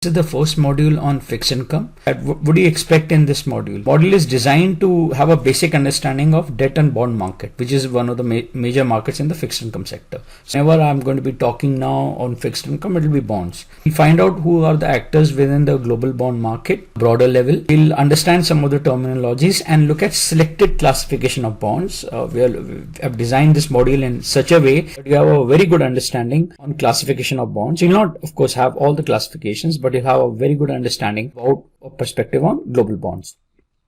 This is the first module on fixed income. What do you expect in this module? Module is designed to have a basic understanding of debt and bond market, which is one of the major markets in the fixed income sector. So whenever I'm going to be talking now on fixed income, it will be bonds. We find out who are the actors within the global bond market, broader level. We'll understand some of the terminologies and look at selected classification of bonds. We have designed this module in such a way that you have a very good understanding on classification of bonds. You'll not, of course, have all the classifications, but you'll have a very good understanding about a perspective on global bonds.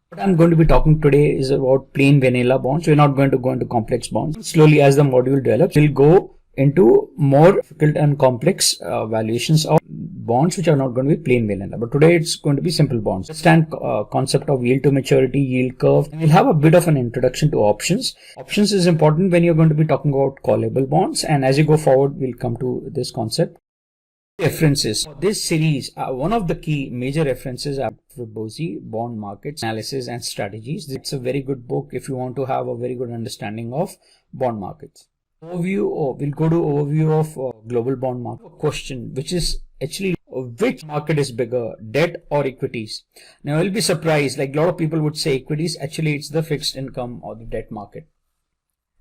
What I'm going to be talking today is about plain vanilla bonds. We're not going to go into complex bonds. Slowly, as the module develops, we'll go into more difficult and complex valuations of bonds which are not going to be plain vanilla. But today it's going to be simple bonds. Understand concept of yield to maturity, yield curve. And we'll have a bit of an introduction to options. Options is important when you're going to be talking about callable bonds. And as you go forward, we'll come to this concept. References for this series, one of the key major references are Bosi, Bond Markets Analysis and Strategies. It's a very good book if you want to have a very good understanding of bond markets. We'll go to overview of global bond market. Question, which is actually which market is bigger, debt or equities? Now you'll be surprised, like a lot of people would say equities. Actually, it's the fixed income or the debt market.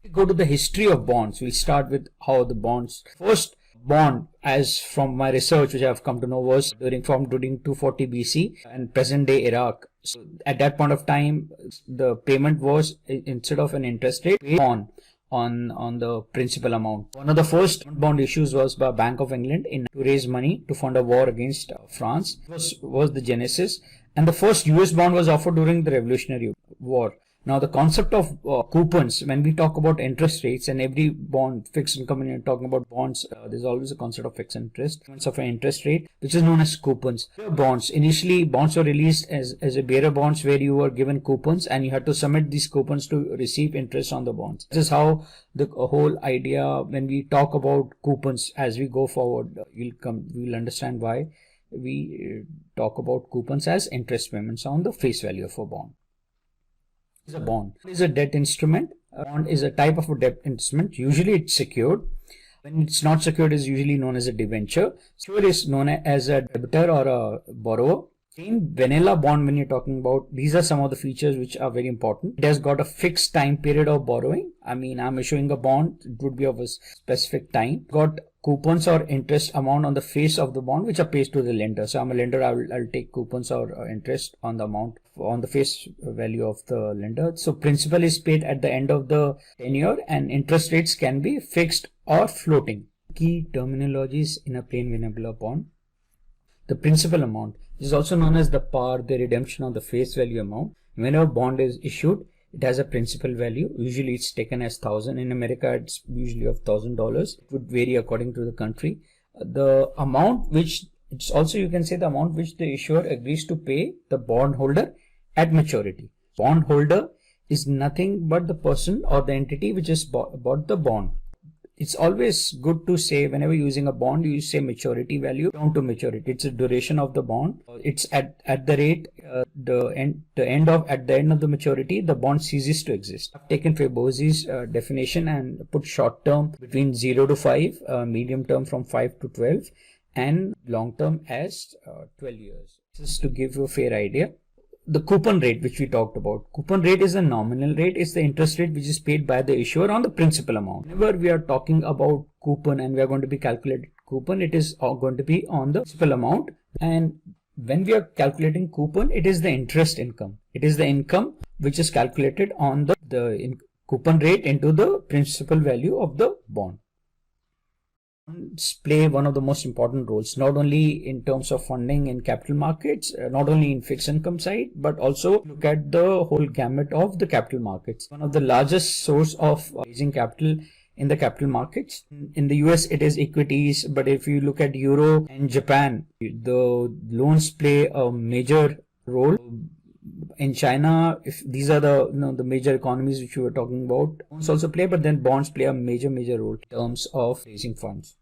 We go to the history of bonds. We'll start with how the bonds first. Bond, as from my research which I have come to know, was during 240 BC and present day Iraq. So at that point of time, the payment was, instead of an interest rate, paid on the principal amount. One of the first bond issues was by Bank of England to raise money to fund a war against France. Was the genesis, and the first US bond was offered during the Revolutionary War. Now, the concept of coupons, when we talk about interest rates, and every bond, fixed income, when you're talking about bonds, there's always a concept of fixed interest, of an interest rate, which is known as coupons. Bonds, initially, bonds were released as a bearer bonds where you were given coupons and you had to submit these coupons to receive interest on the bonds. This is how the whole idea, when we talk about coupons, as we go forward, we'll understand why we talk about coupons as interest payments on the face value of a bond. A bond is a debt instrument. A bond is a type of a debt instrument. Usually it's secured. When it's not secured, is usually known as a debenture. Secured is known as a debitor or a borrower. In vanilla bond, when you're talking about, these are some of the features which are very important. It has got a fixed time period of borrowing. I mean, I'm issuing a bond, it would be of a specific time. Got coupons or interest amount on the face of the bond which are paid to the lender. So I'm a lender, I'll take coupons or interest on the amount on the face value of the lender. So principal is paid at the end of the tenure, and interest rates can be fixed or floating. Key terminologies in a plain vanilla bond. The principal amount is also known as the par, the redemption on the face value amount. Whenever bond is issued, it has a principal value. Usually it's taken as 1,000. In America, it's usually of $1,000. It would vary according to the country. The amount which, it's also, you can say, the amount which the issuer agrees to pay the bondholder at maturity. Bondholder is nothing but the person or the entity which has bought the bond. It's always good to say, whenever using a bond, you say maturity value down to maturity. It's a duration of the bond. It's at the rate, at the end of the maturity, the bond ceases to exist. I've taken Bosi's definition and put short term between 0 to 5, medium term from 5 to 12, and long term as 12 years. This is to give you a fair idea. The coupon rate which we talked about. Coupon rate is the nominal rate. It's the interest rate which is paid by the issuer on the principal amount. Whenever we are talking about coupon and we are going to be calculating coupon, it is going to be on the principal amount. And when we are calculating coupon, it is the interest income. It is the income which is calculated on the coupon rate into the principal value of the bond. Play one of the most important roles, not only in terms of funding in capital markets, not only in fixed income side, but also look at the whole gamut of the capital markets. One of the largest source of raising capital in the capital markets. In the US, it is equities, but if you look at Euro and Japan, the loans play a major role. In China, if these are the major economies which we were talking about, loans also play, but then bonds play a major role in terms of raising funds.